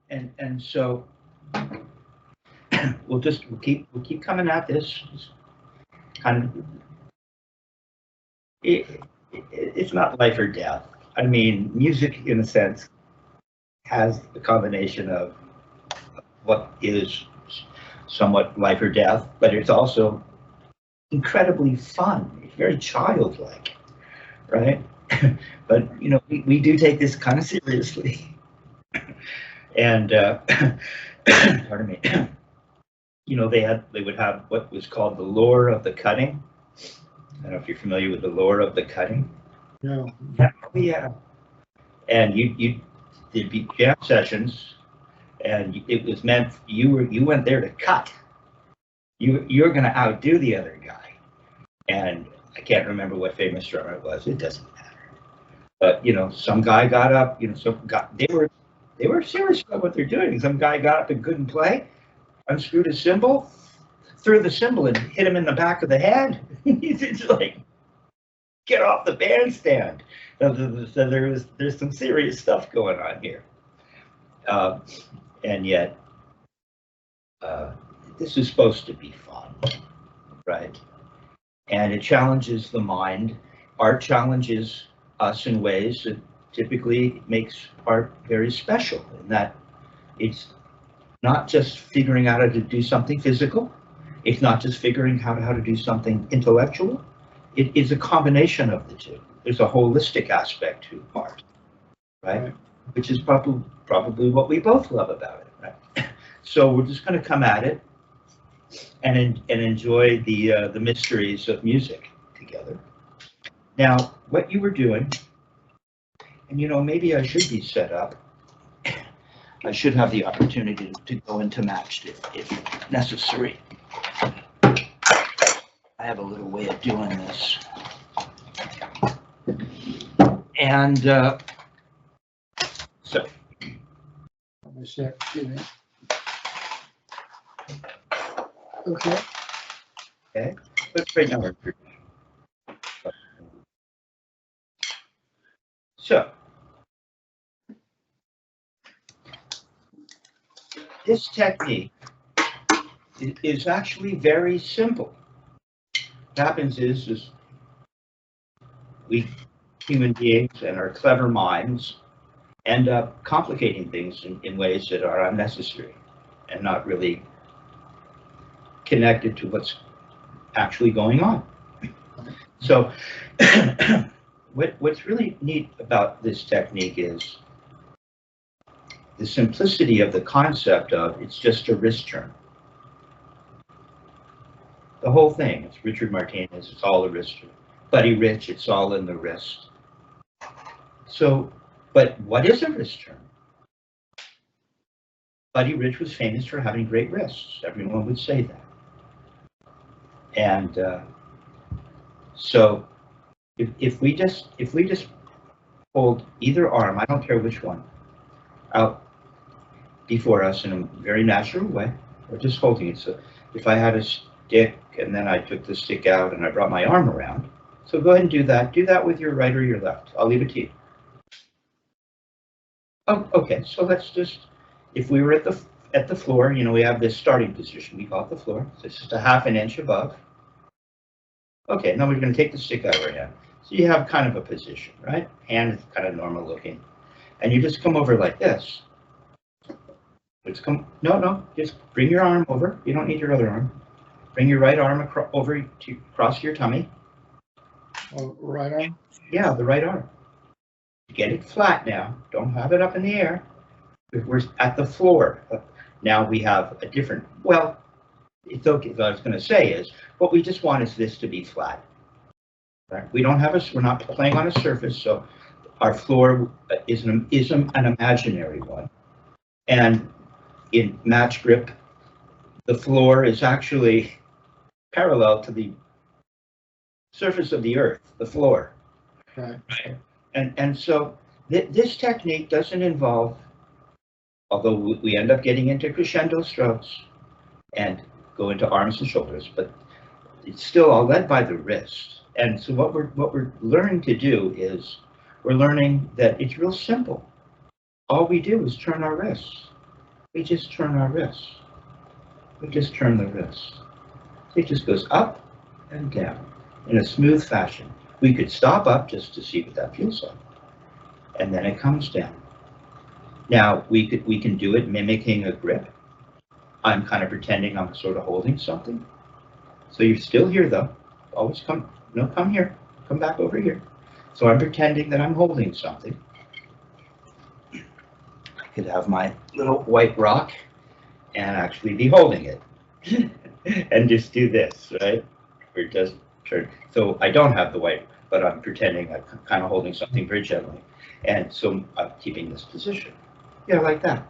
And so we'll keep coming at this. Just kind of, it's not life or death. I mean, music, in a sense, has a combination of what is somewhat life or death, but it's also incredibly fun. It's very childlike, right? But we do take this kind of seriously, and pardon me. They would have what was called the lore of the cutting. I don't know if you're familiar with the lore of the cutting. No. Yeah. Oh, yeah. And there'd be jam sessions, and it was meant you went there to cut. You're going to outdo the other guy. And I can't remember what famous drummer it was. It doesn't matter. But some guy got up. They were serious about what they're doing. Some guy got up and couldn't play, unscrewed a cymbal, threw the cymbal and hit him in the back of the head. He's just like, get off the bandstand. So there's some serious stuff going on here, and yet this is supposed to be fun, right? And it challenges the mind. Art challenges us in ways that typically makes art very special, in that it's not just figuring out how to do something physical. It's not just figuring out how to do something intellectual. It is a combination of the two. There's a holistic aspect to art, right? Which is probably what we both love about it, right? So we're just going to come at it and enjoy the mysteries of music together. Now, what you were doing, and maybe I should be set up. I should have the opportunity to go into matched if necessary. I have a little way of doing this. And so. Okay. Okay. But right now we're pretty. So. This technique is actually very simple. What happens is we human beings and our clever minds end up complicating things in ways that are unnecessary and not really connected to what's actually going on. So what's really neat about this technique is the simplicity of the concept of it's just a wrist turn. The whole thing, it's Richard Martinez, it's all a wrist turn. Buddy Rich, it's all in the wrist. So, but what is a wrist turn? Buddy Rich was famous for having great wrists. Everyone would say that. And so if we just hold either arm, I don't care which one, out before us in a very natural way, or just holding it. So if I had a stick and then I took the stick out and I brought my arm around, so go ahead and do that. Do that with your right or your left. I'll leave it to you. Oh, okay, so let's just, if we were at the floor, we have this starting position. We call it the floor. So it's just a half an inch above. Okay, now we're going to take the stick out of our hand. So you have kind of a position, right? Hand is kind of normal looking. And you just come over like this. No, just bring your arm over. You don't need your other arm. Bring your right arm over to across your tummy. Oh, right arm? Yeah, the right arm. Get it flat now. Don't have it up in the air. We're at the floor. Now we have a different, well, it's okay. What I was going to say is, what we just want is this to be flat. Right? We're not playing on a surface, so our floor is an imaginary one. And in match grip, the floor is actually parallel to the surface of the earth, the floor. Right. And so this technique doesn't involve, although we end up getting into crescendo strokes and go into arms and shoulders, but it's still all led by the wrist. And so what we're learning to do is we're learning that it's real simple. All we do is turn our wrists. we just turn our wrists. We just turn the wrists. It just goes up and down in a smooth fashion. We could stop up just to see what that feels like. And then it comes down. Now, we can do it mimicking a grip. I'm kind of pretending I'm sort of holding something. So you're still here, though. Always come here. Come back over here. So I'm pretending that I'm holding something. I could have my little white rock and actually be holding it. And just do this, right? Or just turn. So I don't have the white, but I'm pretending I'm kind of holding something very gently. And so I'm keeping this position. Yeah, like that.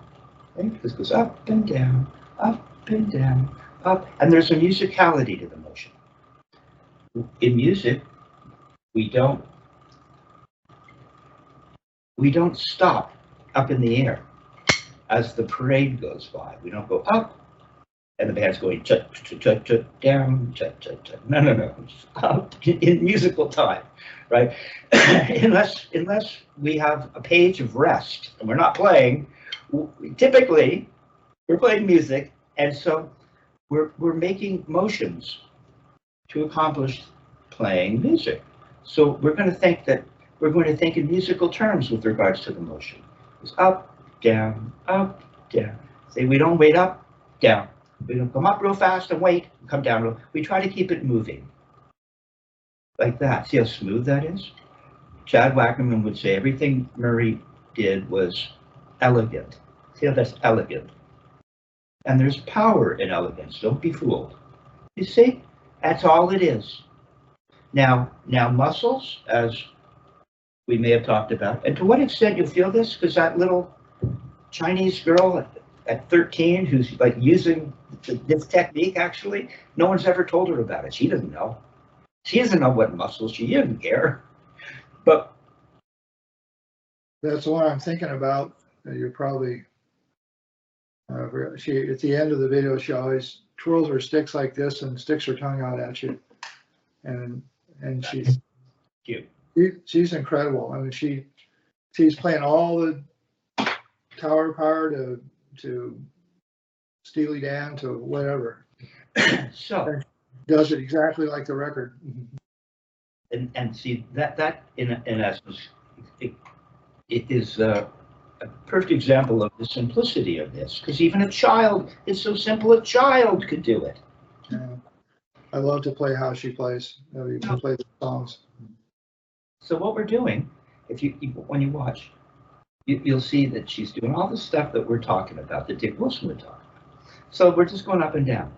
Okay? This goes up and down, up and down, up. And there's a musicality to the motion. In music, we don't stop up in the air as the parade goes by. We don't go up and the band's going chut, chut, chut, chut, down, chut, chut, chut. No. Just up in musical time, right? unless we have a page of rest and we're not playing, typically we're playing music, and so we're making motions to accomplish playing music. So we're going to think in musical terms with regards to the motion. It's up, down, up, down. Say we don't wait up, down. We don't come up real fast and wait, and come down real. We try to keep it moving. Like that. See how smooth that is? Chad Wackerman would say everything Murray did was elegant. See how that's elegant? And there's power in elegance. Don't be fooled. You see? That's all it is. Now muscles, as we may have talked about, and to what extent you feel this, because that little Chinese girl at 13 who's like using this technique, actually, no one's ever told her about it. She doesn't know. She doesn't know what muscles, she didn't care. But That's the one I'm thinking about. You're probably, she, at the end of the video, she always twirls her sticks like this and sticks her tongue out at you. And she's cute. She's incredible. I mean, she's playing all the Tower Power to Steely Dan to whatever. So does it exactly like the record. And see that in essence, it is a perfect example of the simplicity of this, because even a child, it's so simple, a child could do it. Yeah. I love to play how she plays. You can play the songs. So what we're doing, when you watch, you'll see that she's doing all the stuff that we're talking about, that Dick Wilson would talk about. So we're just going up and down,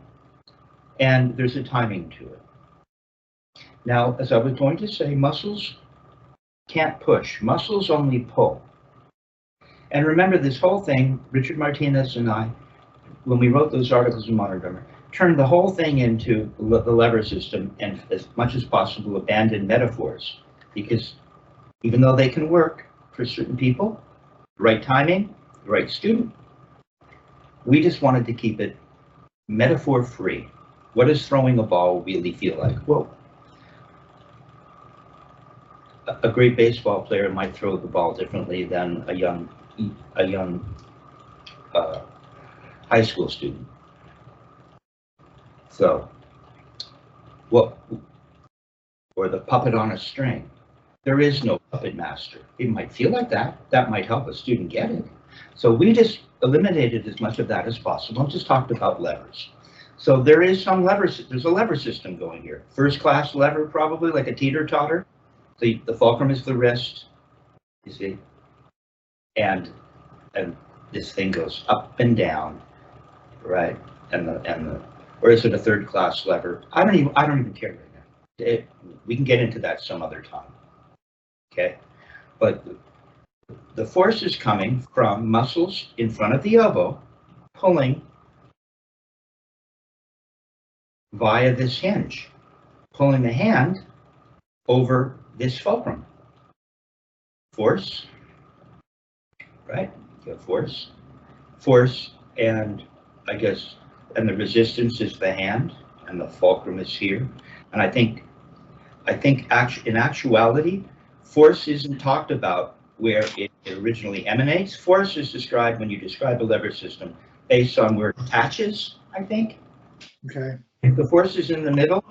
and there's a timing to it. Now, as I was going to say, muscles can't push. Muscles only pull. And remember, this whole thing, Richard Martinez and I, when we wrote those articles in Modern Drummer, turned the whole thing into the lever system, and as much as possible abandoned metaphors. Because even though they can work for certain people, the right timing, the right student, we just wanted to keep it metaphor-free. What does throwing a ball really feel like? Well, a great baseball player might throw the ball differently than a young high school student. So, or the puppet on a string. There is no puppet master. It might feel like that. That might help a student get it. So we just eliminated as much of that as possible and just talked about levers. So there is some levers. There's a lever system going here. First class lever, probably like a teeter-totter. The fulcrum is the wrist, you see, and this thing goes up and down, right? Or is it a third class lever? I don't even care right now. We can get into that some other time. Okay, but the force is coming from muscles in front of the elbow, pulling via this hinge, pulling the hand over this fulcrum. Force, right? You have force, and I guess, and the resistance is the hand, and the fulcrum is here. And I think in actuality, force isn't talked about where it originally emanates. Force is described when you describe a lever system based on where it attaches, I think. Okay. If the force is in the middle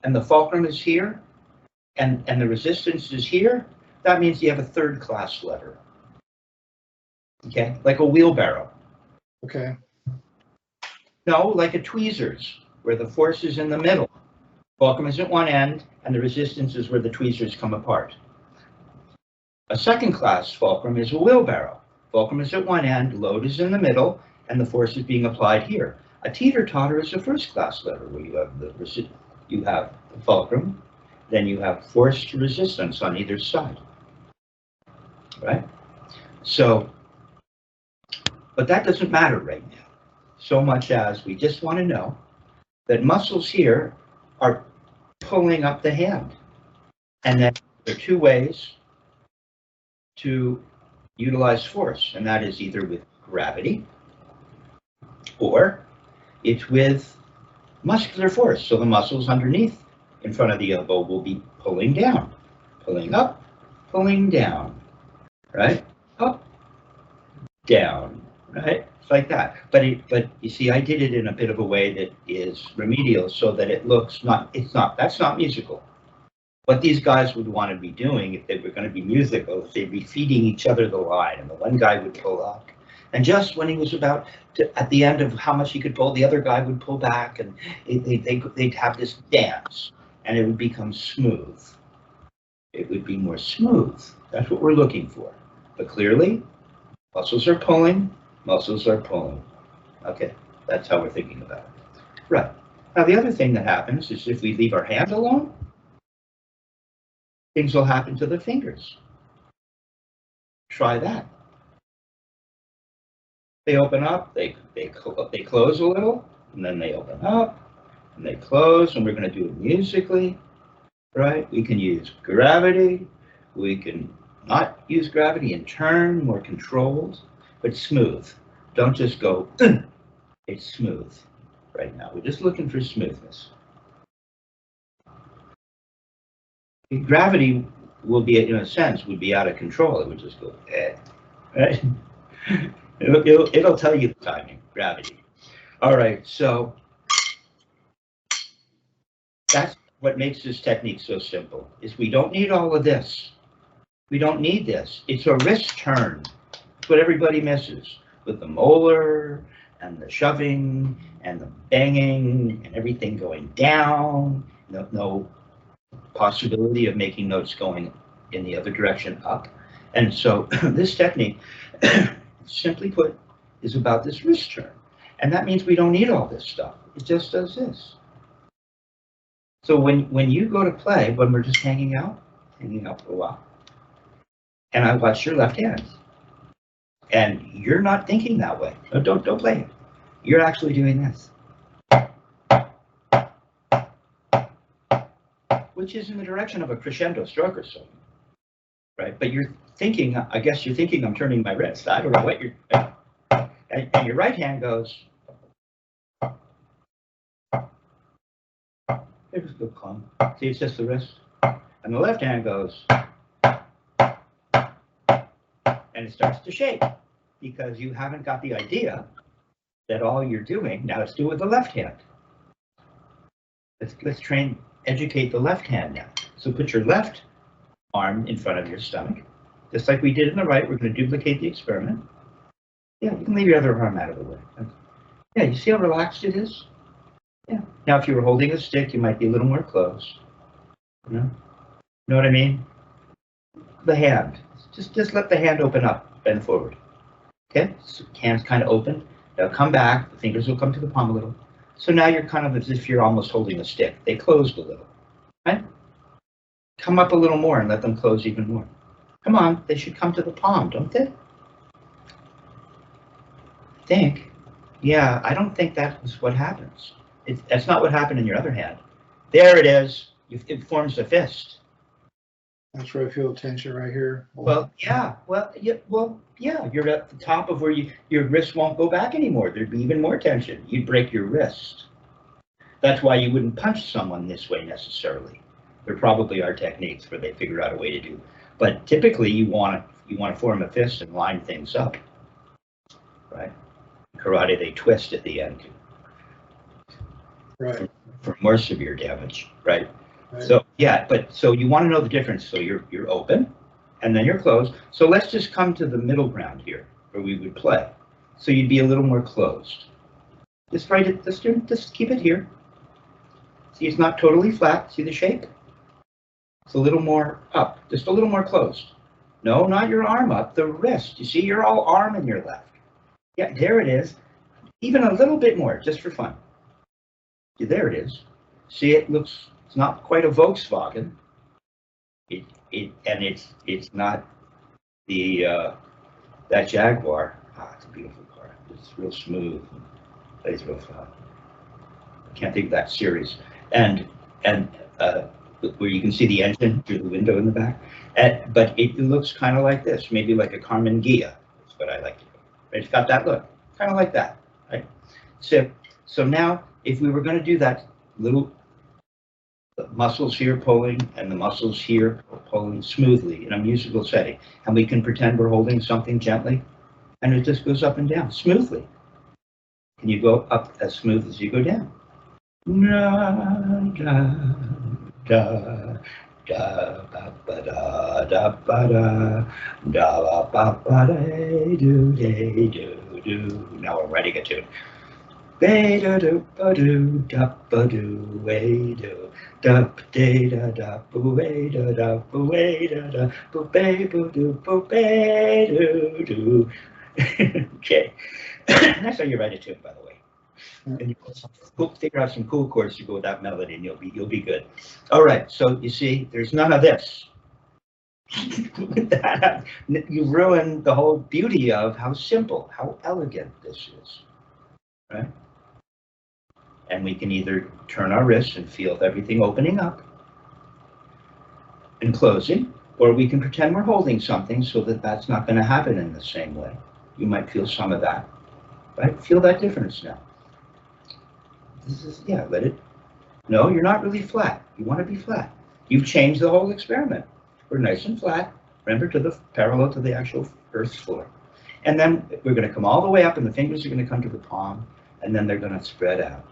and the fulcrum is here and the resistance is here, that means you have a third class lever. Okay, like a wheelbarrow. Okay. No, like a tweezers, where the force is in the middle. Fulcrum is at one end and the resistance is where the tweezers come apart. A second class fulcrum is a wheelbarrow. Fulcrum is at one end, load is in the middle, and the force is being applied here. A teeter-totter is a first class lever, where you have the fulcrum, then you have force to resistance on either side. Right? So, but that doesn't matter right now, so much as we just want to know that muscles here are pulling up the hand. And that there are two ways to utilize force, and that is either with gravity or it's with muscular force. So the muscles underneath in front of the elbow will be pulling down, pulling up, pulling down, right? Up, down, right? It's like that. But you see, I did it in a bit of a way that is remedial so that it looks that's not musical. What these guys would want to be doing if they were going to be musical is they'd be feeding each other the line, and the one guy would pull up. And just when he was about to, at the end of how much he could pull, the other guy would pull back, and they'd have this dance, and it would become smooth. It would be more smooth. That's what we're looking for. But clearly, muscles are pulling, muscles are pulling. Okay, that's how we're thinking about it. Right. Now, the other thing that happens is if we leave our hand alone, things will happen to the fingers. Try that. They open up, they close a little, and then they open up, and they close, and we're going to do it musically, right? We can use gravity, we can not use gravity and turn, more controlled, but smooth. Don't just go, it's smooth right now. We're just looking for smoothness. Gravity will be, in a sense, would be out of control. It would just go, right? It'll tell you the timing, gravity. All right, so that's what makes this technique so simple, is we don't need all of this. We don't need this. It's a wrist turn. It's what everybody misses with the molar and the shoving and the banging and everything going down. No possibility of making notes going in the other direction up. And so this technique, simply put, is about this wrist turn. And that means we don't need all this stuff. It just does this. So when you go to play, when we're just hanging out for a while, and I watch your left hand, and you're not thinking that way. No, don't play it. You're actually doing this, which is in the direction of a crescendo stroke or so, right? But you're thinking, I guess you're thinking I'm turning my wrist. I don't know what you're, and your right hand goes, here's a good calm. See, it's just the wrist. And the left hand goes, and it starts to shake because you haven't got the idea that all you're doing, now let's do it with the left hand. Let's educate the left hand now. So put your left arm in front of your stomach, just like we did in the right. We're going to duplicate the experiment. Yeah, you can leave your other arm out of the way. Yeah, you see how relaxed it is? Yeah. Now, if you were holding a stick, you might be a little more close. You know what I mean? The hand. Just let the hand open up, bend forward. Okay? So hand's kind of open. They'll come back. The fingers will come to the palm a little. So now you're kind of as if you're almost holding a stick. They closed a little. Right? Come up a little more and let them close even more. Come on, they should come to the palm, don't they? I think. Yeah, I don't think that was what happens. That's not what happened in your other hand. There it is. It forms a fist. That's where I feel tension right here. Well, yeah. You're at the top of where your wrist won't go back anymore. There'd be even more tension. You'd break your wrist. That's why you wouldn't punch someone this way necessarily. There probably are techniques where they figure out a way to do. But typically, you want to form a fist and line things up, right? Karate, they twist at the end Right. for more severe damage, right? Right. So yeah, but so you want to know the difference. So you're open, and then you're closed. So let's just come to the middle ground here, where we would play. So you'd be a little more closed. Just write it. Just keep it here. See, it's not totally flat. See the shape? It's a little more up. Just a little more closed. No, not your arm up. The wrist. You see, you're all arm in your left. Yeah, there it is. Even a little bit more, just for fun. Yeah, there it is. See, it looks. It's not quite a Volkswagen. It's not the that Jaguar. Ah, it's a beautiful car. It's real smooth. Plays real fun. I can't think of that series. And where you can see the engine through the window in the back. But it looks kind of like this, maybe like a Carmen Ghia. That's what I like to do. It's got that look, kind of like that, right? So now, if we were going to do that little the muscles here pulling and the muscles here pulling smoothly in a musical setting, and we can pretend we're holding something gently, and it just goes up and down smoothly. Can you go up as smooth as you go down? Da, da, da, ba, ba, da, da, ba, da, da, ba, ba, da, do, da, do. Now we're writing a tune. Ba da do ba do da ba do way do da da da da boo way da da boo way da da boo bay boo do boo bay do do. Okay, that's how you write a tune, by the way. And you figure out some cool chords to go with that melody, and you'll be good. All right, so you see, there's none of this. With that, you ruin the whole beauty of how simple, how elegant this is, right? And we can either turn our wrists and feel everything opening up and closing, or we can pretend we're holding something so that that's not going to happen in the same way. You might feel some of that, right? Feel that difference now. This is, yeah, let it, no, you're not really flat. You want to be flat. You've changed the whole experiment. We're nice and flat, remember, to the parallel to the actual Earth's floor. And then we're going to come all the way up, and the fingers are going to come to the palm, and then they're going to spread out.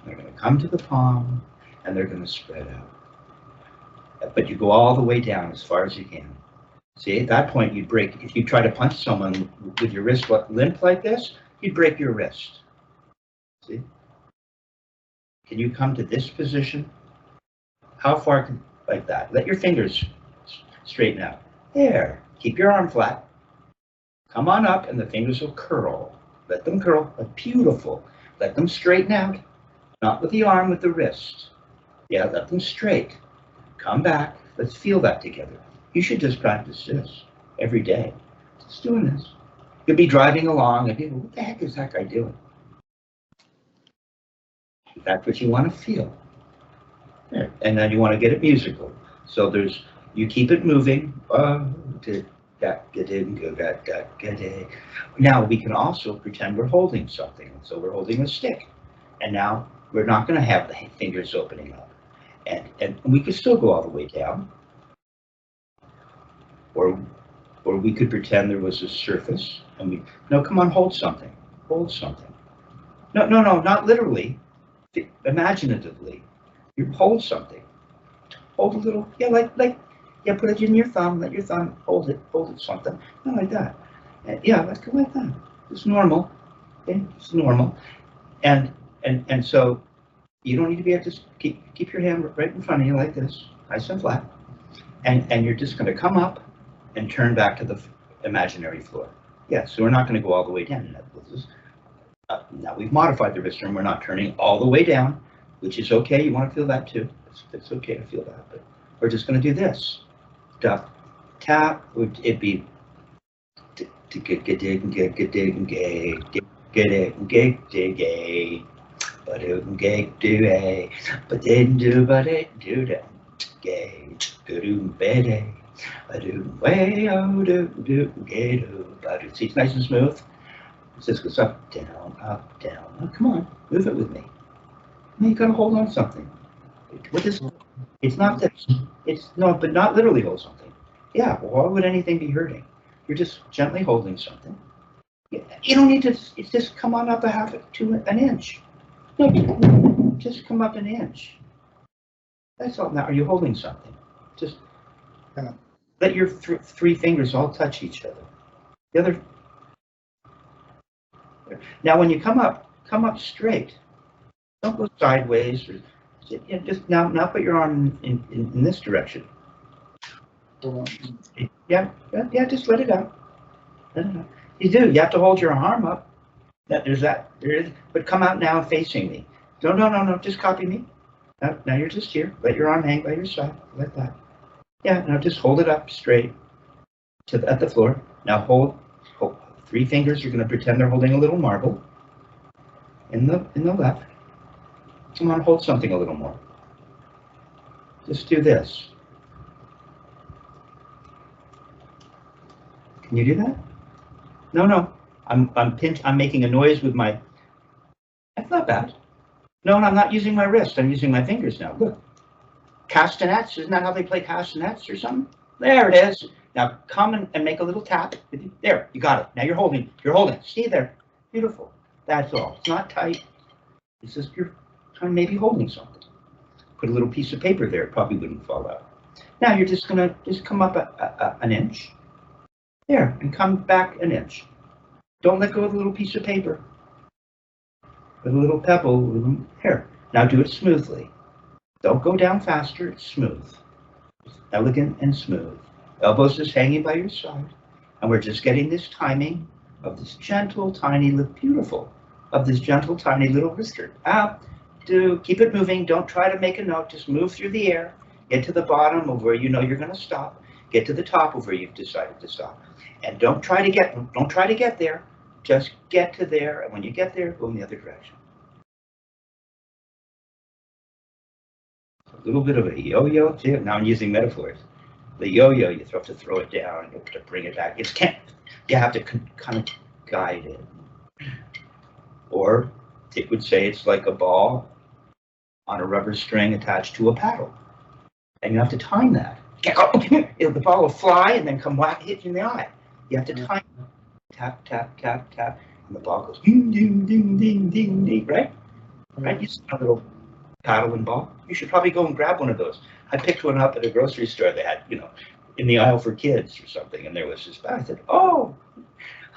They're going to come to the palm, and they're going to spread out. But you go all the way down as far as you can. See, at that point, you'd break, if you try to punch someone with your wrist limp like this, you'd break your wrist. See? Can you come to this position? How far can, like that? Let your fingers straighten out. There. Keep your arm flat. Come on up, and the fingers will curl. Let them curl. Beautiful. Let them straighten out. Not with the arm, with the wrist. Yeah, let them straight. Come back. Let's feel that together. You should just practice this every day. Just doing this. You'll be driving along and people, what the heck is that guy doing? That's what you want to feel. There. And then you want to get it musical. So there's, you keep it moving. Now we can also pretend we're holding something. So we're holding a stick. And now we're not going to have the fingers opening up. And we could still go all the way down. Or we could pretend there was a surface. And we, no, come on, hold something. Hold something. No, not literally. Imaginatively. You hold something. Hold a little, yeah, yeah, put it in your thumb, let your thumb hold it something. Not like that. Yeah, let's go like that. It's normal. Okay, it's normal. And so you don't need to be able to keep your hand right in front of you like this, nice and flat. And you're just going to come up and turn back to the imaginary floor. Yeah, so we're not going to go all the way down. Now we've modified the wrist turn. We're not turning all the way down, which is okay. You want to feel that too. It's okay to feel that, but we're just going to do this. Duck, tap. It'd be see, it's nice and smooth. It just goes up, down, up, down. Oh, come on, move it with me. Now you gotta hold on to something. What is? It's not this. It's no, but not literally hold something. Yeah, well, why would anything be hurting? You're just gently holding something. You don't need to, it's just come on up an inch. No, just come up an inch. That's all. Now, are you holding something? Just let your three fingers all touch each other. The other. Now, when you come up straight. Don't go sideways. Or, just now put your arm in this direction. Yeah, just let it out. Let it out. You have to hold your arm up. There is, but come out now facing me. No, just copy me. Now you're just here. Let your arm hang by your side, like that. Yeah, now just hold it up straight at the floor. Now hold three fingers. You're going to pretend they're holding a little marble in the left. Come on, hold something a little more. Just do this. Can you do that? No. I'm making a noise with my. That's not bad. No, I'm not using my wrist. I'm using my fingers now. Look. Castanets, isn't that how they play castanets or something? There it is. Now come and make a little tap. There, you got it. Now you're holding. See there. Beautiful. That's all. It's not tight. It's just you're maybe holding something. Put a little piece of paper there. It probably wouldn't fall out. Now you're just gonna come up an inch. There, and come back an inch. Don't let go of the little piece of paper. With a little pebble. Here. Now do it smoothly. Don't go down faster. It's smooth. It's elegant and smooth. Elbows just hanging by your side. And we're just getting this timing of this gentle, tiny, beautiful, of this gentle, tiny little wrister. Out. Keep it moving. Don't try to make a note. Just move through the air. Get to the bottom of where you know you're going to stop. Get to the top of where you've decided to stop. And don't try to get there. Just get to there. And when you get there, go in the other direction. A little bit of a yo-yo too. Now I'm using metaphors. The yo-yo, you have to throw it down. You have to bring it back. You have to kind of guide it. Or it would say it's like a ball on a rubber string attached to a paddle. And you have to time that. The ball will fly and then come whack, hit you in the eye. You have to time it. Tap, tap, tap, tap. And the ball goes ding, ding, ding, ding, ding, ding, right? Right? You see a little paddle and ball. You should probably go and grab one of those. I picked one up at a grocery store. They had, in the aisle for kids or something. And there was this bag. I said, oh,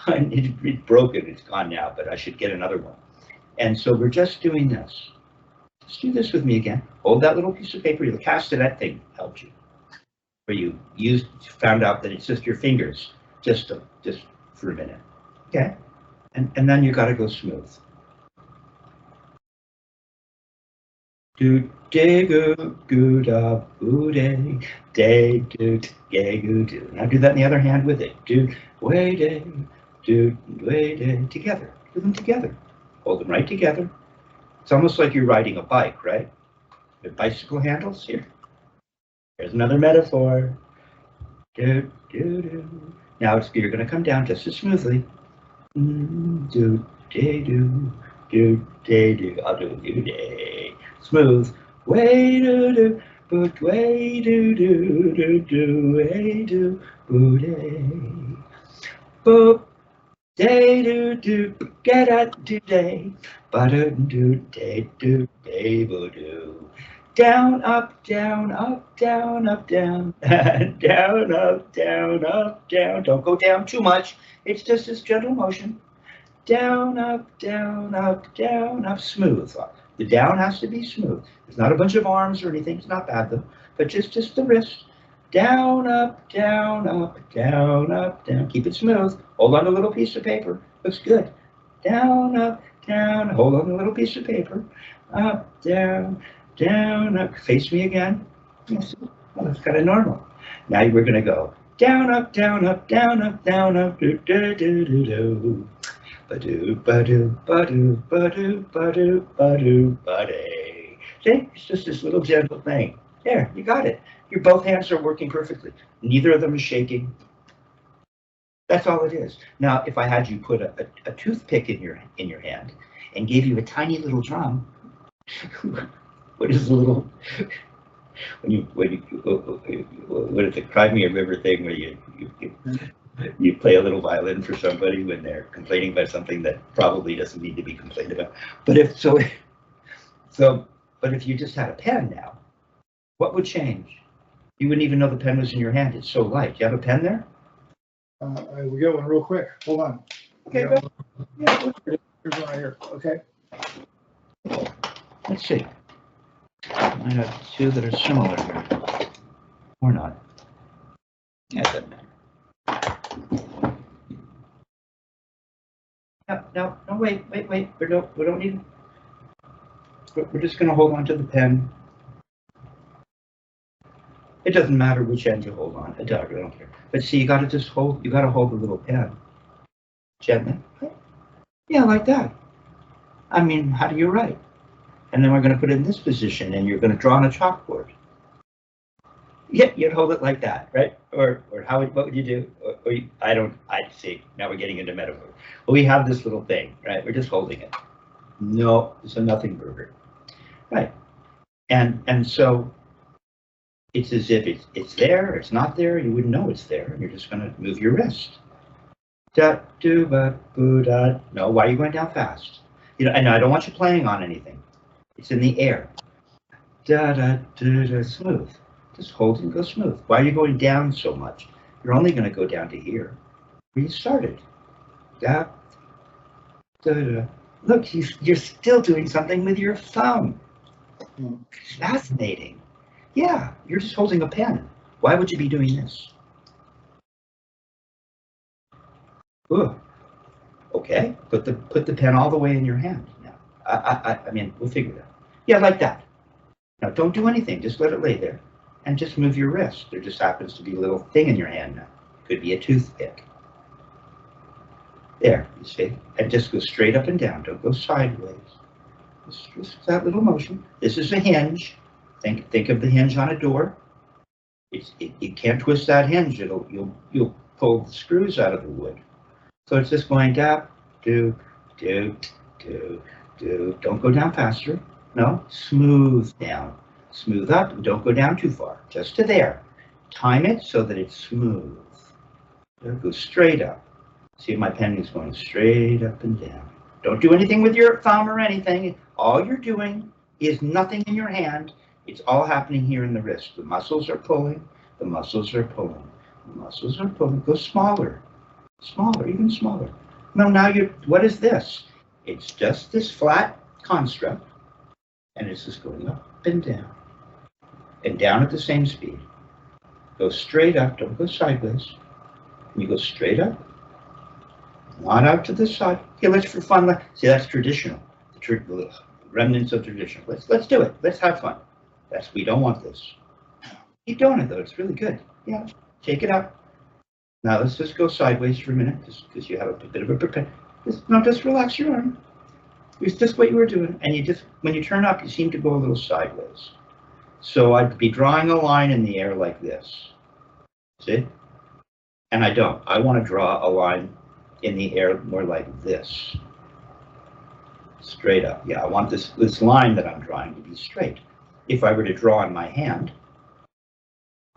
it's broken. It's gone now, but I should get another one. And so we're just doing this. Just do this with me again. Hold that little piece of paper. The castanet thing helped you. Where you found out that it's just your fingers, just for a minute. Okay? And then you got to go smooth. Do de goo goo da boo day day do gay goo do. Now do that in the other hand with it. Do way day do way day together. Do them together. Hold them right together. It's almost like you're riding a bike, right? With bicycle handles here. Here's another metaphor. Do do do. Now you're going to come down just as smoothly. Do day do do day do. I'll do day. Smooth. Way do do. But way do do do do. Way do boo day. Boop. Day do do. Get at today. Butter do day do day boo do. Down, up, down, up, down, up, down, down, up, down, up, down. Don't go down too much. It's just this gentle motion. Down, up, down, up, down, up. Smooth. The down has to be smooth. There's not a bunch of arms or anything. It's not bad though. But just the wrist. Down, up, down, up, down, up, down. Keep it smooth. Hold on a little piece of paper. Looks good. Down, up, down. Hold on a little piece of paper. Up, down. Down, up, face me again. Yes. Well, that's kind of normal. Now we're going to go down, up, down, up, down, up, down, up, do, do, do, do, do. Ba-do, ba-do, ba-do, ba-do, ba-do, ba-do, ba-day. See, it's just this little gentle thing. There, you got it. Your both hands are working perfectly. Neither of them is shaking. That's all it is. Now, if I had you put a toothpick in your hand and gave you a tiny little drum, what is the little, what is the Cry Me a River thing where you You play a little violin for somebody when they're complaining about something that probably doesn't need to be complained about. But if so, but if you just had a pen now, what would change? You wouldn't even know the pen was in your hand. It's so light. Do you have a pen there? We got one real quick. Hold on. Okay, Yeah. go. Yeah, Here's one right here. Okay. let's see. I have two that are similar here. Or not. Yeah, it doesn't matter. No, wait. We don't need. We're just going to hold on to the pen. It doesn't matter which end you hold on. I don't care. But see, you got to just hold. You got to hold the little pen gently. Yeah, like that. I mean, how do you write? And then we're going to put it in this position, and you're going to draw on a chalkboard. Yeah, you'd hold it like that, right? Or how? What would you do? I see. Now we're getting into metaphor. Well, we have this little thing, right? We're just holding it. No, it's a nothing burger, right? And so it's as if it's there, it's not there. You wouldn't know it's there, and you're just going to move your wrist. Da do ba boo da. No, why are you going down fast? You know, and I don't want you playing on anything. It's in the air. Da da da da. Smooth. Just hold and go smooth. Why are you going down so much? You're only going to go down to here, where you started. Da da da. Look, you're still doing something with your thumb. Fascinating. Yeah, you're just holding a pen. Why would you be doing this? Ooh. Okay, put the pen all the way in your hand now. I mean, we'll figure that. Yeah, like that. Now, don't do anything. Just let it lay there, and just move your wrist. There just happens to be a little thing in your hand now. Could be a toothpick. There, you see, and just go straight up and down. Don't go sideways. Just that little motion. This is a hinge. Think of the hinge on a door. You can't twist that hinge. You'll pull the screws out of the wood. So it's just going down, do. Don't go down faster. No, smooth down. Smooth up. Don't go down too far. Just to there. Time it so that it's smooth. Go straight up. See, my pen is going straight up and down. Don't do anything with your thumb or anything. All you're doing is nothing in your hand. It's all happening here in the wrist. The muscles are pulling. The muscles are pulling. The muscles are pulling. Go smaller. Smaller, even smaller. No, now what is this? It's just this flat construct, and it's just going up and down at the same speed. Go straight up, don't go sideways. And you go straight up, not out to the side. Okay, let's for fun. See, that's traditional. The remnants of tradition. Let's do it. Let's have fun. We don't want this. Keep doing it though. It's really good. Yeah, take it up. Now let's just go sideways for a minute, because you have a bit of a prepare. Just relax your arm. It's just what you were doing, and when you turn up, you seem to go a little sideways. So I'd be drawing a line in the air like this. See? And I don't. I want to draw a line in the air more like this. Straight up. Yeah, I want this line that I'm drawing to be straight. If I were to draw in my hand,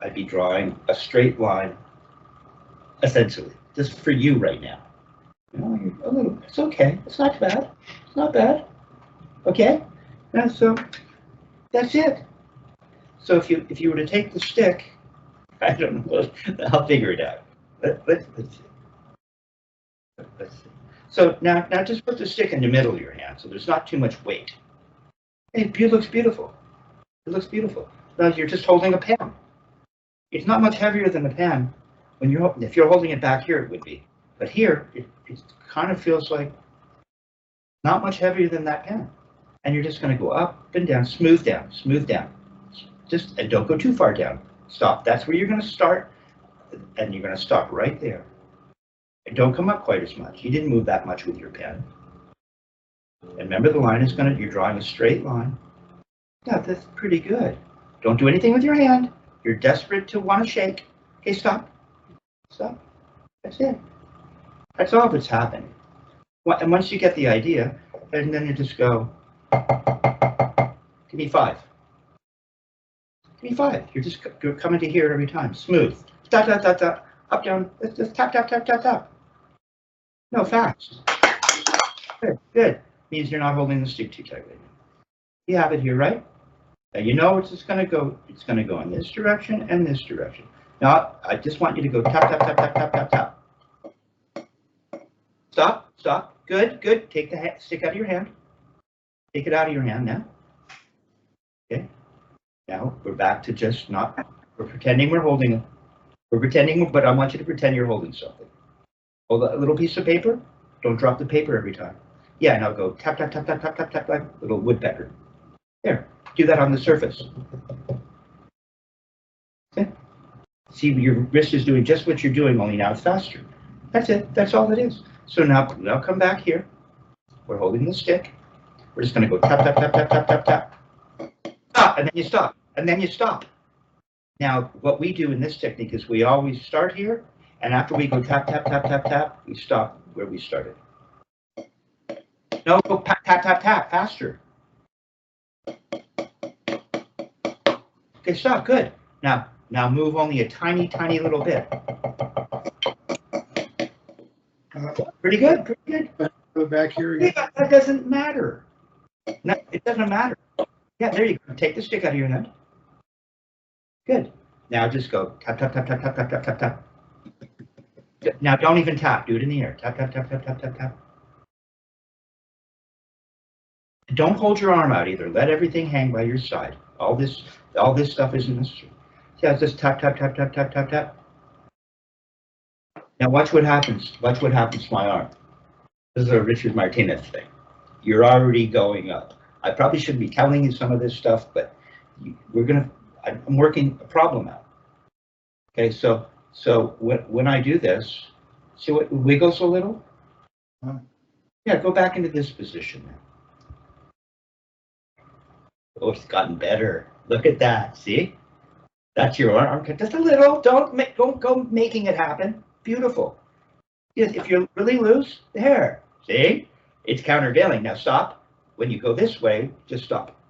I'd be drawing a straight line. Essentially, just for you right now. You know, you're a little. It's okay. It's not bad. It's not bad. Okay. And so that's it. So if you were to take the stick, I don't know. I'll figure it out. Let's see. Let's see. So now just put the stick in the middle of your hand, so there's not too much weight. It looks beautiful. It looks beautiful. Now you're just holding a pen. It's not much heavier than a pen. If you're holding it back here, it would be. But here, it kind of feels like not much heavier than that pen. And you're just going to go up and down, smooth down. And don't go too far down. Stop. That's where you're going to start. And you're going to stop right there. And don't come up quite as much. You didn't move that much with your pen. And remember, the line is you're drawing a straight line. Yeah, that's pretty good. Don't do anything with your hand. You're desperate to want to shake. Okay, stop. Stop. That's it. That's all that's happening. And once you get the idea, and then you just go, give me 5. Give me 5. You're coming to here every time. Smooth. Da, da, da, da. Up, down. Let's just tap, tap, tap, tap, tap. No, fast. Good, good. Means you're not holding the stick too tightly. You have it here, right? Now you know it's just going to go. It's going to go in this direction and this direction. Now I just want you to go tap, tap, tap, tap, tap, tap, tap. Stop, stop. Good, good. Take the stick out of your hand. Take it out of your hand now. Okay. Now we're back to just not. We're pretending we're holding it. We're pretending, but I want you to pretend you're holding something. Hold a little piece of paper. Don't drop the paper every time. Yeah, now go tap, tap, tap, tap, tap, tap, tap, like a little woodpecker. There, do that on the surface. Okay. See, your wrist is doing just what you're doing, only now it's faster. That's it, that's all it is. So now come back here. We're holding the stick. We're just gonna go tap, tap, tap, tap, tap, tap, tap. Stop, and then you stop, and then you stop. Now, what we do in this technique is we always start here, and after we go tap, tap, tap, tap, tap, we stop where we started. No, go tap, tap, tap, tap, faster. Okay, stop, good. Now move only a tiny, tiny little bit. Pretty good, pretty good. Go back here again. Yeah, that doesn't matter. No, it doesn't matter. Yeah, there you go. Take the stick out of your hand. Good. Now just go tap, tap, tap, tap, tap, tap, tap, tap, tap. Now don't even tap. Do it in the air. Tap, tap, tap, tap, tap, tap, tap. Don't hold your arm out either. Let everything hang by your side. All this stuff isn't necessary. Yeah, just tap, tap, tap, tap, tap, tap, tap. Now watch what happens. Watch what happens to my arm. This is a Richard Martinez thing. You're already going up. I probably shouldn't be telling you some of this stuff, but I'm working a problem out. Okay, so when I do this, see what wiggles a little? Yeah, go back into this position now. Oh, it's gotten better. Look at that. See? That's your arm. Just a little. Don't go making it happen. Beautiful. Yes, if you're really loose, there. See? It's countervailing. Now stop. When you go this way, just stop.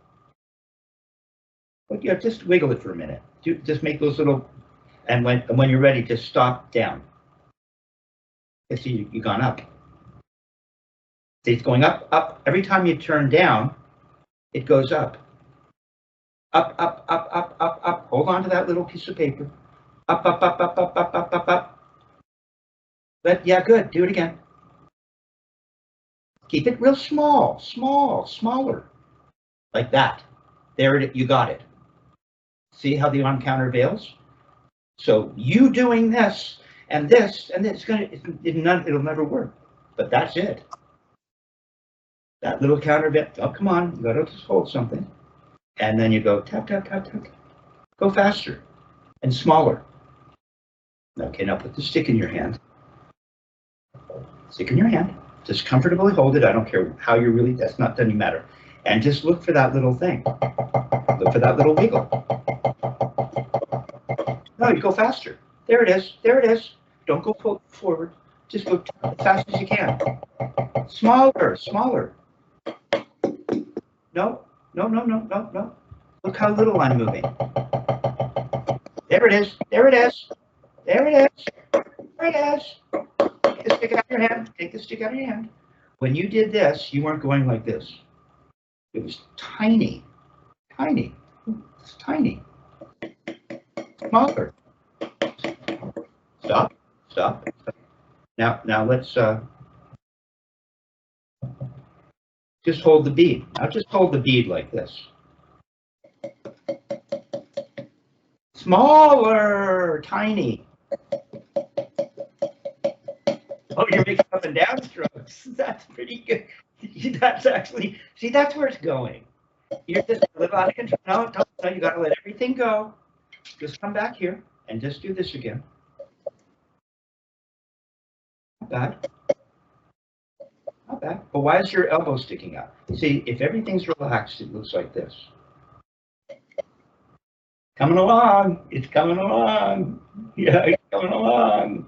But yeah, just wiggle it for a minute. Just make those little, and when you're ready, just stop down. Okay, see, you've gone up. See, it's going up, up. Every time you turn down, it goes up. Up, up, up, up, up, up. Hold on to that little piece of paper. Up, up, up, up, up, up, up, up, up. Yeah, good. Do it again. Keep it real small, smaller. Like that. There it is. You got it. See how the arm countervails? So you doing this and this, and it'll never work. But that's it. That little countervail. Oh, come on. You gotta just hold something. And then you go tap, tap, tap, tap, tap. Go faster and smaller. Okay, now put the stick in your hand. Stick in your hand. Just comfortably hold it. I don't care how you're really, doesn't matter. And just look for that little thing. Look for that little wiggle. No, you go faster. There it is. There it is. Don't go forward. Just go as fast as you can. Smaller, smaller. No. No. Look how little I'm moving. There it is. There it is. There it is. There it is. Take the stick out of your hand. Take the stick out of your hand. When you did this, you weren't going like this. It was tiny. Tiny. It's tiny. Smaller. Stop. Stop. Now let's just hold the bead. Now just hold the bead like this. Smaller, tiny. Oh, you're making up and down strokes. That's pretty good. That's actually, see, that's where it's going. You're just a little out of control. No, you got to let everything go. Just come back here and just do this again. Not bad. Not bad. But why is your elbow sticking out? See, if everything's relaxed, it looks like this. Coming along. It's coming along. Yeah, it's coming along.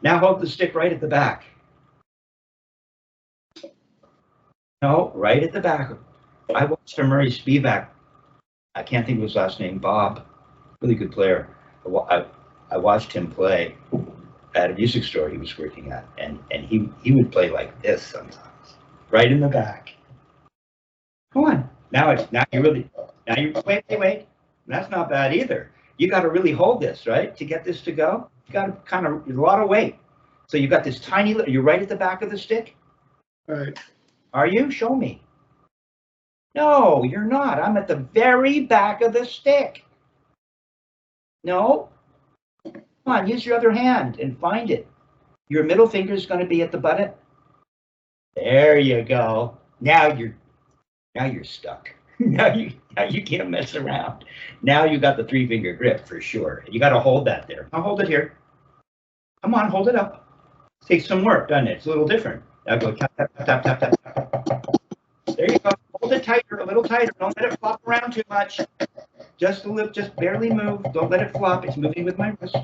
Now hold the stick right at the back. No, right at the back. I watched a Murray Spivak. I can't think of his last name, Bob. really good player. I watched him play at a music store he was working at, and he would play like this sometimes, right in the back. Come on, now you wait. That's not bad either. You got to really hold this, right, to get this to go. You got to kind of a lot of weight. So you got this tiny. You're right at the back of the stick. Right. Are you? Show me. No, you're not. I'm at the very back of the stick. No. Come on, use your other hand and find it. Your middle finger is going to be at the button. There you go. Now you're stuck. now you can't mess around. Now you got the 3-finger grip for sure. You got to hold that there. I'll hold it here. Come on, hold it up. It takes some work, doesn't it? It's a little different. Now go tap, tap, tap, tap, tap, tap. There you go. Hold it tighter, a little tighter. Don't let it flop around too much. Just a little, just barely move. Don't let it flop. It's moving with my wrist.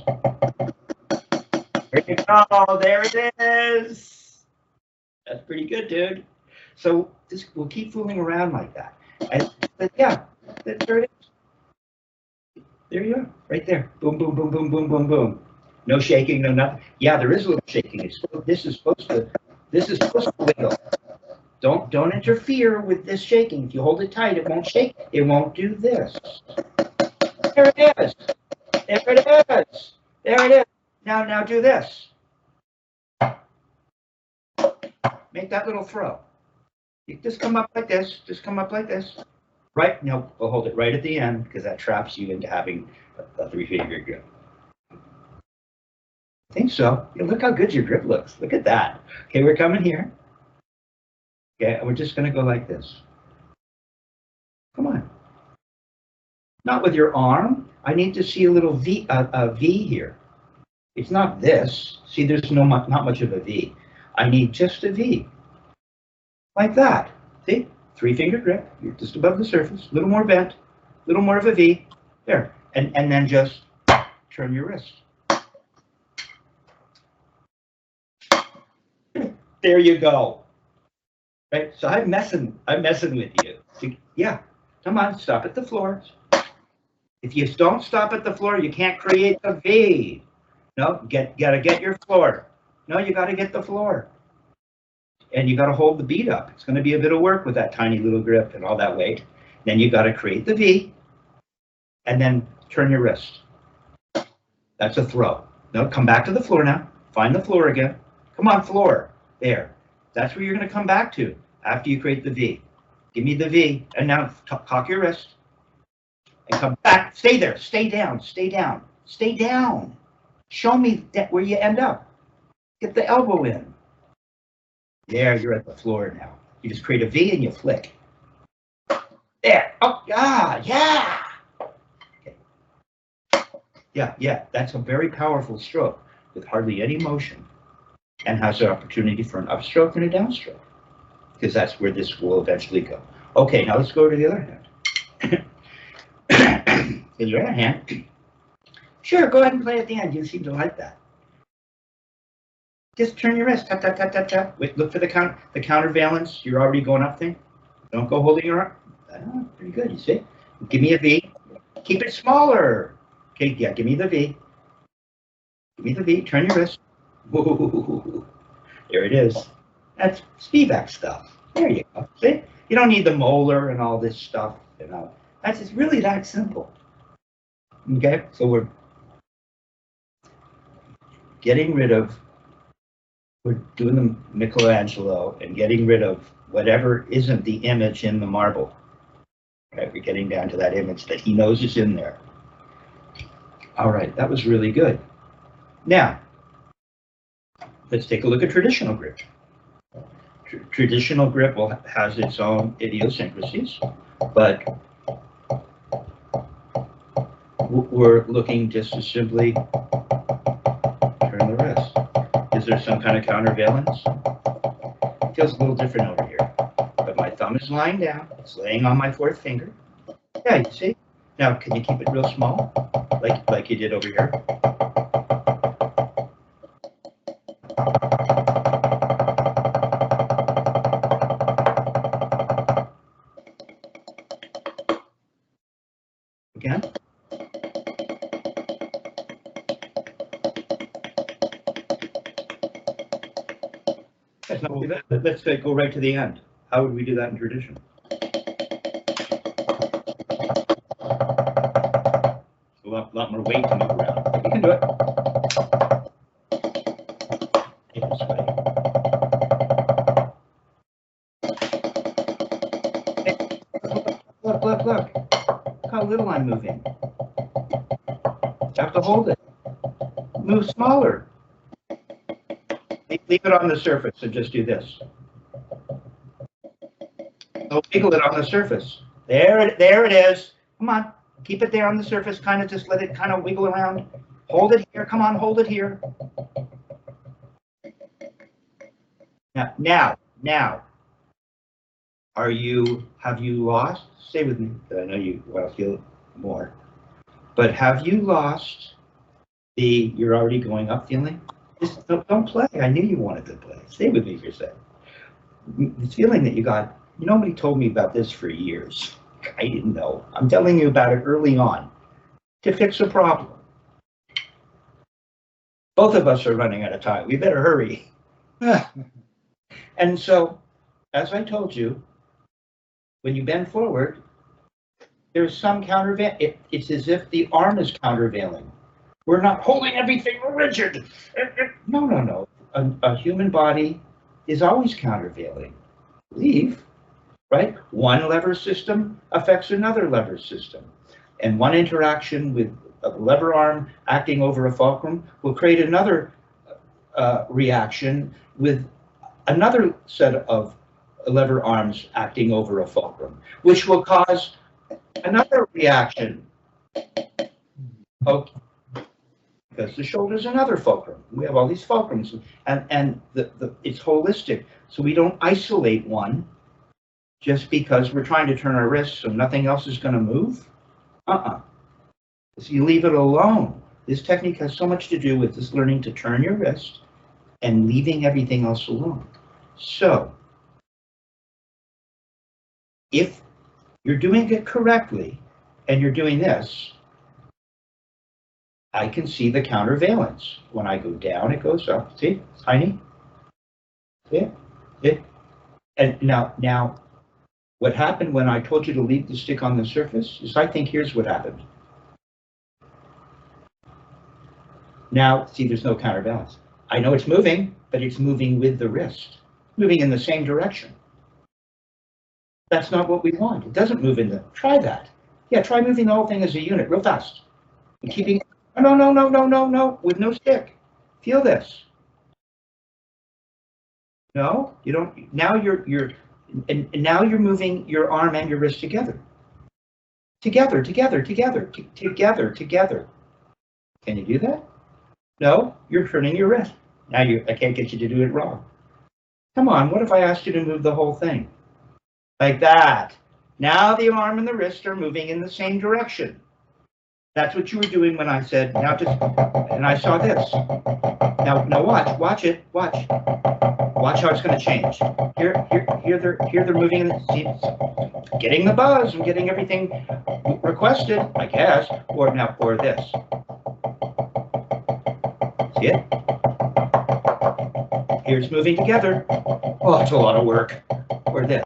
There you go. There it is. That's pretty good, dude. So we'll keep fooling around like that. But yeah, there it is. There you are, right there. Boom, boom, boom, boom, boom, boom, boom. No shaking, no nothing. Yeah, there is a little shaking. This is supposed to wiggle. Don't interfere with this shaking. If you hold it tight, it won't shake. It won't do this. There it is. There it is. There it is. Now do this. Make that little throw. You just come up like this. Just come up like this. Right? No, we'll hold it right at the end because that traps you into having a 3-finger grip. I think so. Yeah, look how good your grip looks. Look at that. Okay, we're coming here. Okay, and we're just going to go like this. Come on. Not with your arm. I need to see a little V, a V here. It's not this. See, there's not much of a V. I need just a V. Like that. See? 3-finger grip. You're just above the surface. A little more bent. A little more of a V. There. And then just turn your wrist. There you go. Right? So I'm messing with you. Yeah. Come on, stop at the floor. If you don't stop at the floor, you can't create a V. No, gotta get your floor. No, you gotta get the floor. And you gotta hold the beat up. It's gonna be a bit of work with that tiny little grip and all that weight. Then you gotta create the V and then turn your wrist. That's a throw. No, come back to the floor now. Find the floor again. Come on, floor. There. That's where you're gonna come back to after you create the V. Give me the V, and now cock your wrist. And come back. Stay there. Stay down. Stay down. Stay down. Show me where you end up. Get the elbow in. There, you're at the floor now. You just create a V and you flick. There. Oh, yeah. Okay. Yeah. That's a very powerful stroke with hardly any motion and has an opportunity for an upstroke and a downstroke because that's where this will eventually go. Okay, now let's go to the other hand. In your other hand, sure, go ahead and play at the end. You seem to like that. Just turn your wrist, tap, tap, tap, tap, tap. Wait, look for the counterbalance. You're already going up thing. Don't go holding your arm. Oh, pretty good, you see? Give me a V. Keep it smaller. Okay, yeah, give me the V. Give me the V, turn your wrist. Woo, there it is. That's Spivak stuff. There you go, see? You don't need the molar and all this stuff, you know. That's just really that simple. Okay, so we're getting rid of, we're doing the Michelangelo and getting rid of whatever isn't the image in the marble. Right, we're getting down to that image that he knows is in there. All right, that was really good. Now, let's take a look at traditional grip. Traditional grip has its own idiosyncrasies, but we're looking just to simply turn the wrist. Is there some kind of countervalence? It feels a little different over here, but my thumb is lying down. It's laying on my 4th finger. Yeah, you see? Now, can you keep it real small, like you did over here? Again. No, let's go right to the end. How would we do that in tradition? A lot more weight to move around. You can do it. This way. Hey, look. Look how little I'm moving. You have to hold it. Move smaller. Leave it on the surface and just do this. So wiggle it on the surface. There it is. Come on. Keep it there on the surface. Kind of just let it kind of wiggle around. Hold it here. Come on, hold it here. Now. Have you lost? Stay with me. I know you want to feel more. But have you lost the you're already going up feeling? Just don't play. I knew you wanted to play. Stay with me for a second. This feeling that you got, nobody told me about this for years. I didn't know. I'm telling you about it early on to fix a problem. Both of us are running out of time. We better hurry. And so, as I told you, when you bend forward, there's some countervail. It's as if the arm is countervailing. We're not holding everything rigid. No. A human body is always countervailing. Believe, right? One lever system affects another lever system. And one interaction with a lever arm acting over a fulcrum will create another reaction with another set of lever arms acting over a fulcrum, which will cause another reaction. Okay. Because the shoulder is another fulcrum. We have all these fulcrums, and it's holistic. So we don't isolate one just because we're trying to turn our wrist so nothing else is going to move. So you leave it alone. This technique has so much to do with this learning to turn your wrist and leaving everything else alone. So if you're doing it correctly and you're doing this, I can see the countervalence. When I go down, it goes up. See, tiny. See it? And now, what happened when I told you to leave the stick on the surface is I think here's what happened. Now, see, there's no counterbalance. I know it's moving, but it's moving with the wrist, moving in the same direction. That's not what we want. It doesn't move in the, try that. Yeah, try moving the whole thing as a unit real fast. And keeping, no, with no stick. Feel this. No, you don't, now now you're moving your arm and your wrist together. Together. Can you do that? No, you're turning your wrist. Now I can't get you to do it wrong. Come on, what if I asked you to move the whole thing? Like that. Now the arm and the wrist are moving in the same direction. That's what you were doing when I said, now just, and I saw this. Now watch it. Watch how it's going to change. Here they're moving, getting the buzz and getting everything requested, I guess, or this. See it? Here's moving together. Oh, it's a lot of work. Or this.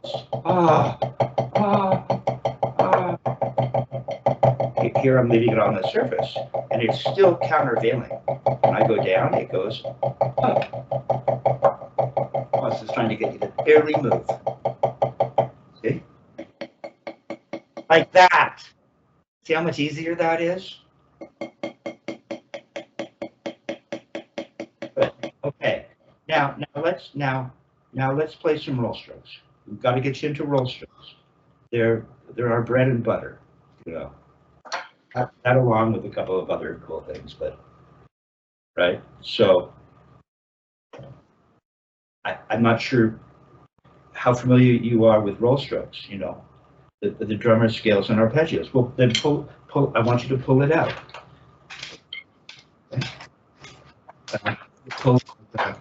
Here I'm leaving it on the surface, and it's still countervailing. When I go down, it goes up. Oh, it's just trying to get you to barely move. See? Like that. See how much easier that is? Good. Okay. Now let's play some roll strokes. We've got to get you into roll strokes. They're our bread and butter, you know. That along with a couple of other cool things, but right. So I'm not sure how familiar you are with roll strokes. You know, the drummer scales and arpeggios. Well, then pull. I want you to pull it out. Okay. Pull the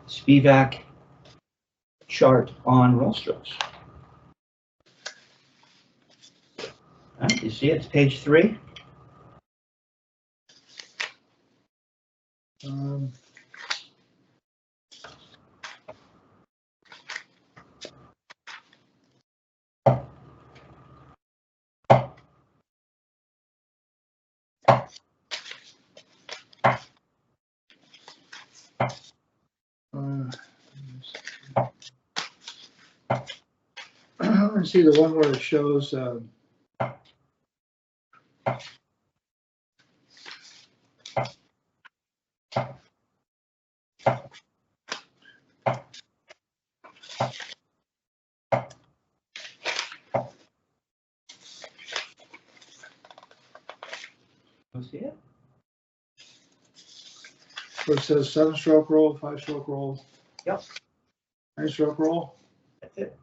Spivak chart on roll strokes. Right, you see it's page 3. Um, I see the one where it shows You see it? where it says 7-stroke roll, 5-stroke roll. Yep. 9-stroke roll. That's it.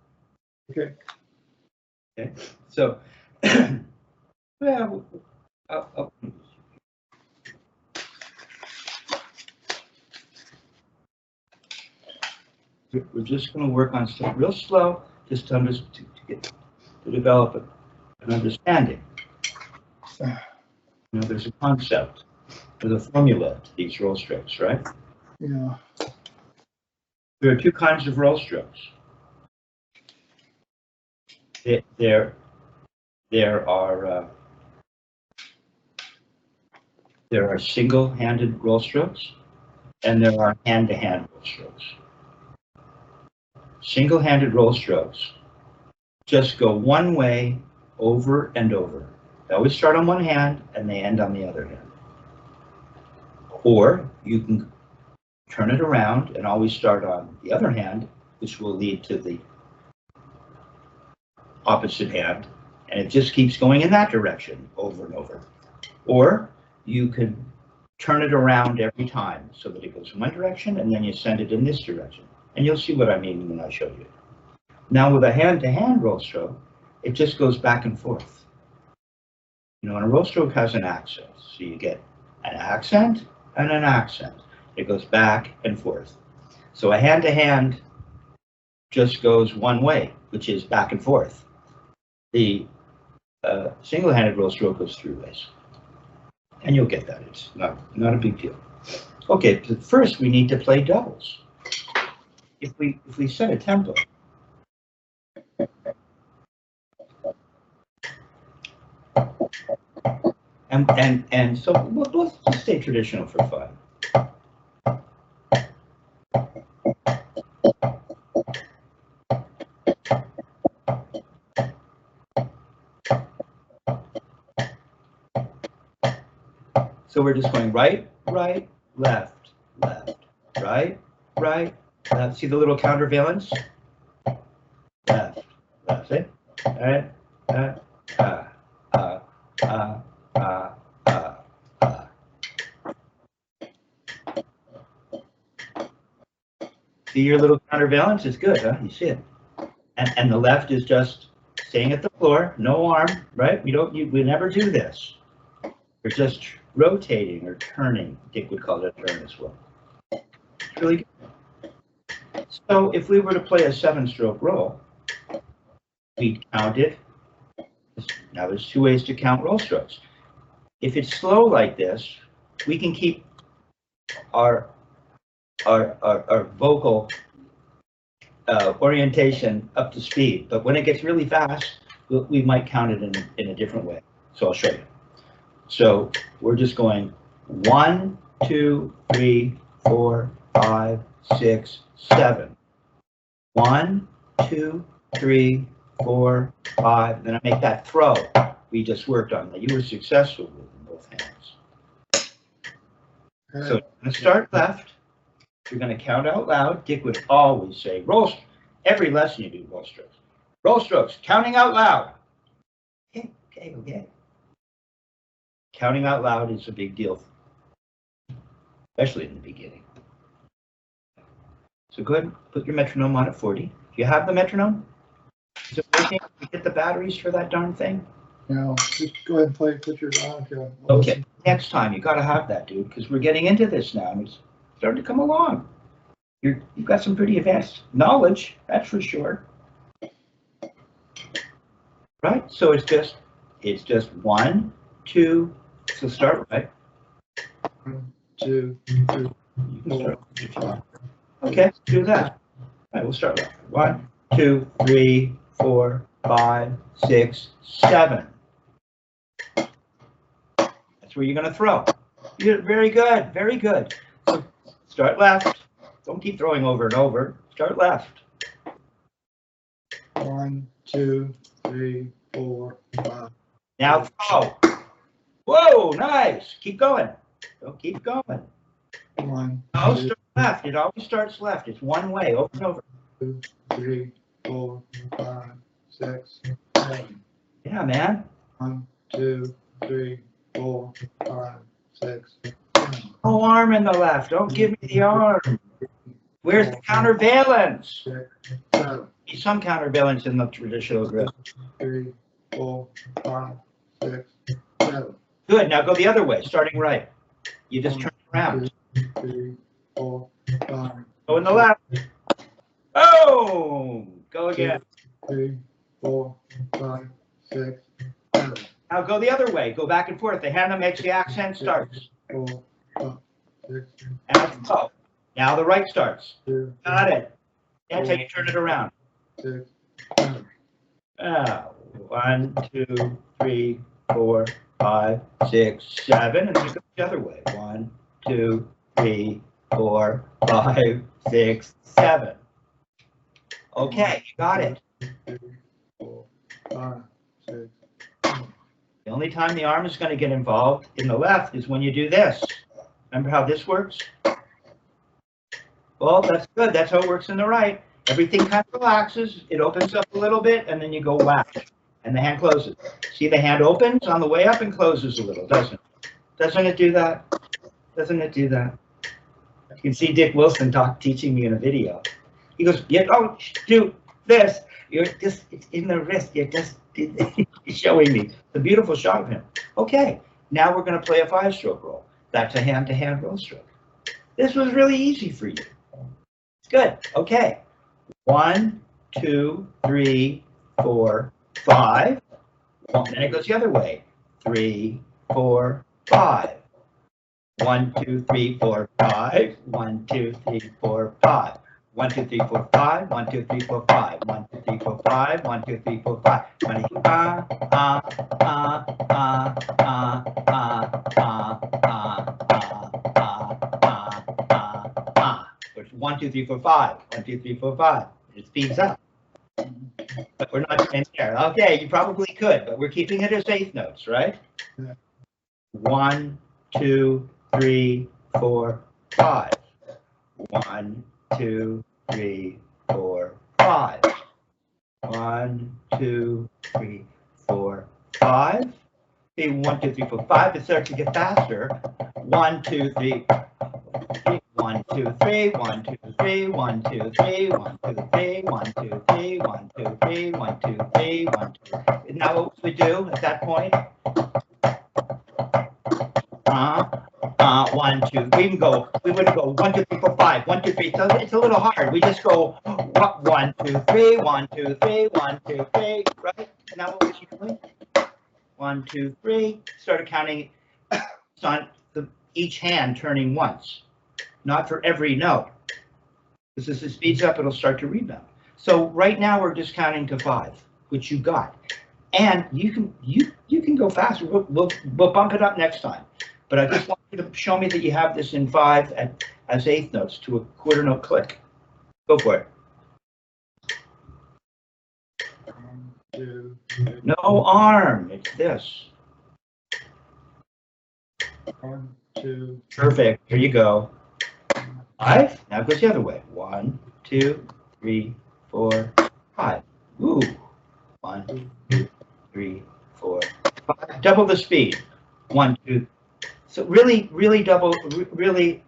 Okay. Okay. So, well, we're just going to work on stuff real slow, just to develop an understanding. You know, there's a concept, there's a formula to these roll strokes, right? Yeah. There are two kinds of roll strokes. There are single-handed roll strokes, and there are hand-to-hand roll strokes. Single-handed roll strokes just go one way over and over. They always start on one hand and they end on the other hand. Or you can turn it around and always start on the other hand, which will lead to the opposite hand, and it just keeps going in that direction over and over. Or you can turn it around every time so that it goes in one direction and then you send it in this direction. And you'll see what I mean when I show you. Now with a hand-to-hand roll stroke, it just goes back and forth. You know, and a roll stroke has an accent. So you get an accent and an accent. It goes back and forth. So a hand-to-hand just goes one way, which is back and forth. The single-handed roll stroke goes three ways. And you'll get that. It's not a big deal. Okay, but first we need to play doubles. If we set a tempo, and so let's just stay traditional for fun. So we're just going right, right, left, left, right, right, left. See the little countervalence? Left, left, see? All right, See your little countervalence? It's good, huh? You see it. And the left is just staying at the floor, no arm, right? We never do this. We're just rotating or turning. Dick would call it a turn as well. It's really good. So if we were to play a 7-stroke roll, we'd count it. Now there's two ways to count roll strokes. If it's slow like this, we can keep our vocal orientation up to speed. But when it gets really fast, we might count it in a different way. So I'll show you. So we're just going 1, 2, 3, 4, 5, 6, 7. 1, 2, 3, 4, 5. Then I make that throw we just worked on that you were successful with in both hands. So you're going to start left. You're going to count out loud. Dick would always say, roll. Every lesson you do roll strokes. Roll strokes, counting out loud. Okay. Counting out loud is a big deal, especially in the beginning. So go ahead and put your metronome on at 40. Do you have the metronome? Is it working? Did you get the batteries for that darn thing? No, just go ahead and put yours on. Okay, next time you got to have that, dude, because we're getting into this now and it's starting to come along. You've got some pretty advanced knowledge, that's for sure. Right? So it's just 1, 2. So start right. 2, 3, You can 4, start if you 5. want. Okay, do that. All right, we'll start with 1, 2, 3, 4, 5, 6, 7. That's where you're going to throw. You're very good, very good. So start left. Don't keep throwing over and over. Start left. 1, 2, 3, 4, 5. Now throw. Whoa, nice. Keep going. Don't keep going. 1, No, 2, start left. It always starts left. It's one way, over and over. 2, 3, 4, 5, 6, 7. Yeah, man. 1, 2, 3, 4, 5, 6, 7. No arm in the left. Don't give me the arm. Where's the countervalence? 6, 7. Some countervalence in the traditional grip. 3, 4, 5, 6, 7. Good. Now go the other way, starting right. You just turn around. 2, 3, 4, 5. Go in the left. Oh, go again. 3, 4, 5, 6, 7. Now go the other way. Go back and forth. The hand that makes the accent starts. 4, 5, 6, And go. Now the right starts. 2, Got it. That's how you turn it around. 6, 7. 1, 2, 3, 4, 5, 6, 7. And then you go the other way. 1, 2, 3, 4, 5, 6, 7. Okay, you got it. 3, 4, 5, 6, 7. The only time the arm is going to get involved in the left is when you do this. Remember how this works? Well, that's good. That's how it works in the right. Everything kind of relaxes. It opens up a little bit, and then you go whack, and the hand closes. See, the hand opens on the way up and closes a little, doesn't it? Doesn't it do that? Doesn't it do that? You can see Dick Wilson teaching me in a video. He goes, "You don't do this. You're just, it's in the wrist. You're just," he's showing me. It's a beautiful shot of him. Okay, now we're going to play a 5-stroke roll. That's a hand-to-hand roll stroke. This was really easy for you. Good. Okay. 1, 2, 3, 4, 5. Well, then it goes the other way. 3, 4, 5. 1, 2, 3, 4, 5. 1, 2, 3, 4, 5. 1, 2, 3, 4, 5. 1, 2, 3, 4, 5. 1, 2, 3, 4, 5. 1, 2, 3, 4, 5. 1, 2, 1, 2, 3, 4, 5. 1, 2, 3, 4, 5. It speeds up. But we're not in there. Okay, you probably could, but we're keeping it as eighth notes, right? 1, 2, 3, 4, 5. 1, 2, 3, 4, 5. 1, 2, 3, 4, 5. Okay, 1, 2, 3, 4, 5. It starts to get faster. 1, 2, 3. 1, 2, 3, 1, 2, 3, 1, 2, 3, 1, 2, 3, 1, 2, 3, 1, 2, 3, 1, 2, 3, 1, 2. Isn't that what we do at that point? 1, 2, we wouldn't go 1, 2, 3, 4, 5, 1, 2, 3. So it's a little hard. We just go 1, 2, 3, 1, 2, 3, 1, 2, 3, right? Isn't that what we're doing? 1, 2, 3. Started counting on each hand turning once. Not for every note. Because as it speeds up, it'll start to rebound. So right now we're just counting to 5, which you got. And you can go faster. We'll bump it up next time. But I just want you to show me that you have this in 5 as eighth notes to a quarter note click. Go for it. 1, 2, No arm. It's this. 1, 2. Perfect. Here you go. 5. Now it goes the other way. 1, 2, 3, 4, 5. Ooh. 1, 2, 3, 4, 5. Double the speed. 1, 2. So really double. Really.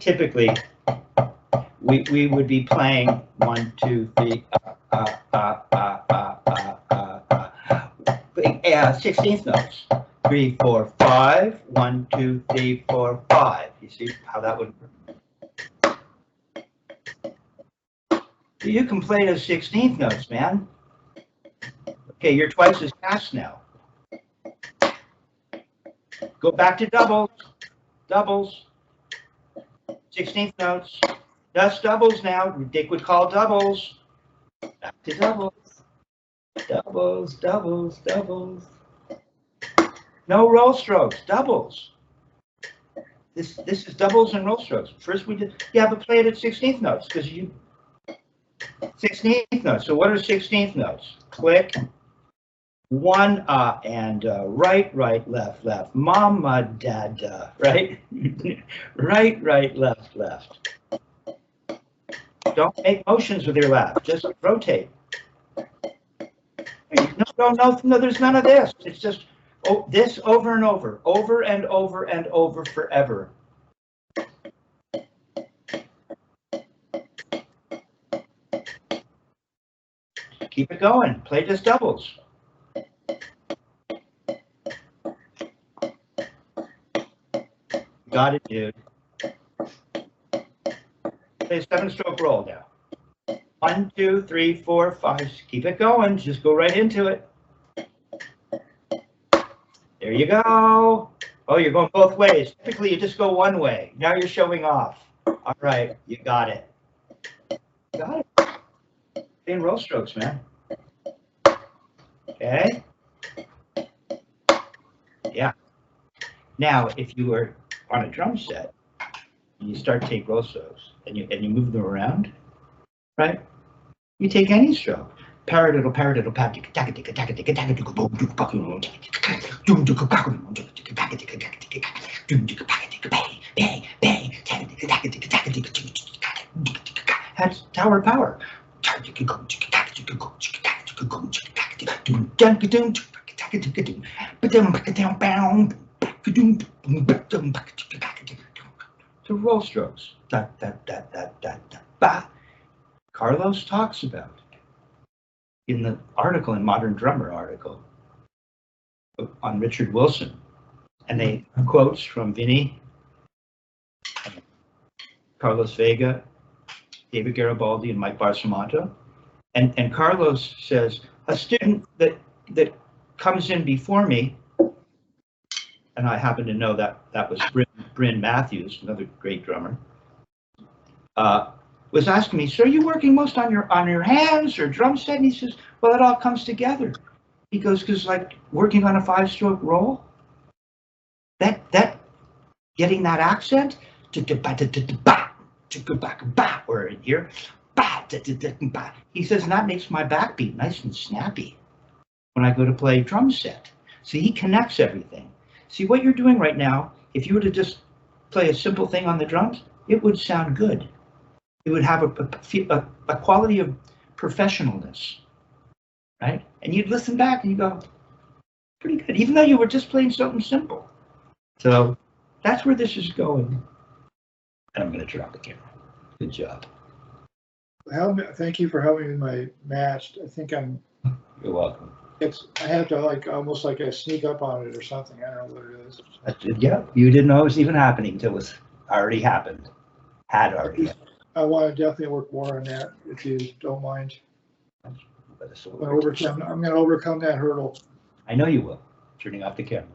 Typically, we would be playing 1, 2, 3. 16th notes. 3, 4, 5. 1, 2, 3, 4, 5. You see how that would work? You can play those 16th notes, man. Okay, you're twice as fast now. Go back to doubles. doubles, 16th notes, just doubles now. Dick would call doubles. Back to doubles, doubles, doubles, doubles. No roll strokes, doubles. This is doubles and roll strokes. First we did, yeah, but play it at 16th notes because 16th notes. So what are 16th notes? Click, one and right, right, left, left. Mama, dada, right? Right, right, left, left. Don't make motions with your lap. Just rotate. No, there's none of this. It's just this over and over, over and over and over forever. Keep it going. Play just doubles. Got it, dude. Play a 7-stroke roll now. 1, 2, 3, 4, 5. Keep it going. Just go right into it. There you go. Oh, you're going both ways. Typically, you just go one way. Now you're showing off. All right, you got it. Got it. In roll strokes, man. Okay. Yeah. Now, if you were on a drum set, and you start to take roll strokes, and you move them around, right? You take any stroke. Paradiddle, paradiddle, that's tower power. To roll strokes. Carlos talks about in the article, in Modern Drummer article on Richard Wilson, and they quotes from Vinny, Carlos Vega, David Garibaldi, and Mike Barsamonte. And Carlos says, a student that comes in before me, and I happen to know that was Bryn Matthews, another great drummer, was asking me, so are you working most on your hands or drum set? And he says, well, it all comes together. He goes, because like working on a 5-stroke roll, that getting that accent, or in here, he says, and that makes my backbeat nice and snappy when I go to play drum set. See, he connects everything. See, what you're doing right now, if you were to just play a simple thing on the drums, it would sound good. It would have a quality of professionalness, right? And you'd listen back and you go, pretty good, even though you were just playing something simple. So that's where this is going. And I'm going to turn off the camera. Good job. Thank you for helping me with my match. I think You're welcome. I have to almost like a sneak up on it or something. I don't know what it is. Yeah, you didn't know it was even happening until it was already happened. Had already happened. I want to definitely work more on that, if you don't mind. I'm going to overcome that hurdle. I know you will. Turning off the camera.